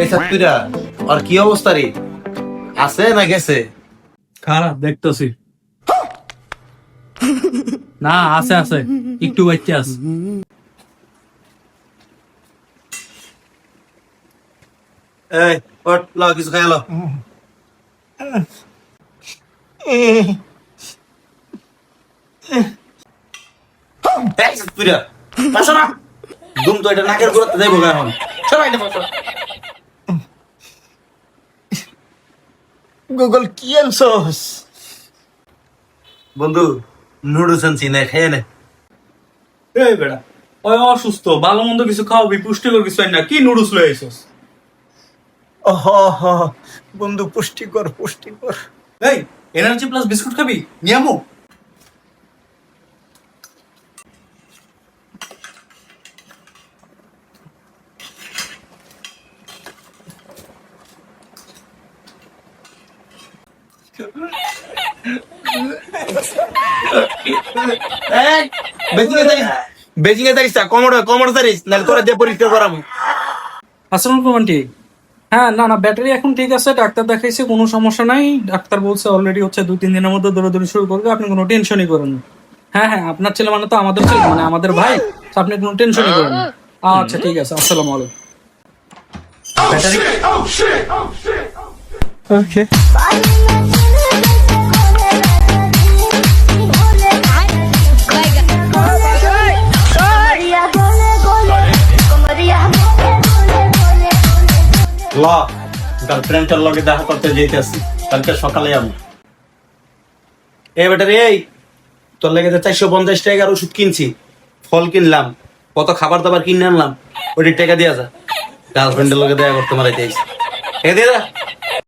এই ছাত্রীরা আর কি অবস্থা রে? আছে না গেছে? খারাপ দেখতেছি। না, আছে আছে, একটু বাইতে আছে। এই ওঠ, লাও কিছু খাই লো। এই ছাত্রীরা পাশো না, দুম তো এটা নাকের গোড়াতে যাইবো এখন। সবাই না পাশো। গুগল কি আনছস? বন্ধু নুডলস আনছি, না খেয়ে নে। এই বেড়া, ওই অসুস্থ, ভালো মন্দ কিছু খাওয়াবি, পুষ্টিকর কিছু না, কি নুডলস লয়ে আইছস? বন্ধু পুষ্টিকর পুষ্টিকর। এই এনার্জি প্লাস বিস্কুট খাবি, নিয়ামো। বেজিং এ দাঁড়িস, কমর দাঁড়িস, নাহলে তোরা দিয়ে পরিষ্কার করাবো। আসসালামু আলাইকুম আন্টি। হ্যাঁ, না না, ব্যাটারি এখন ঠিক আছে, ডাক্তার দেখাইছে, কোনো সমস্যা নাই। ডাক্তার বলছে অলরেডি হচ্ছে 2-3 দিনের মধ্যে দৌড়াদৌড়ি শুরু করবে, আপনি কোনো টেনশনই করেন না। হ্যাঁ হ্যাঁ, আপনার ছেলে মানে তো আমাদের ছেলে, মানে আমাদের ভাই, তো আপনি কোনো টেনশনই করেন না। আচ্ছা ঠিক আছে, আসসালামু আলাইকুম। ব্যাটারি ওকে। ল গার্লফ্রেন্ডটার লগে দেখা করতে যেতেছি, কালকে সকালে যাবো। এই বেটারে, এই তোর লেগে 450 টাকার ওষুধ কিনছি, ফল কিনলাম, কত খাবার দাবার কিনে আনলাম, ওই টাকা দিয়া যা। গার্লফ্রেন্ডের লগে দেখা করতে মারাইতে আইছি। টাকা দিয়ে যা।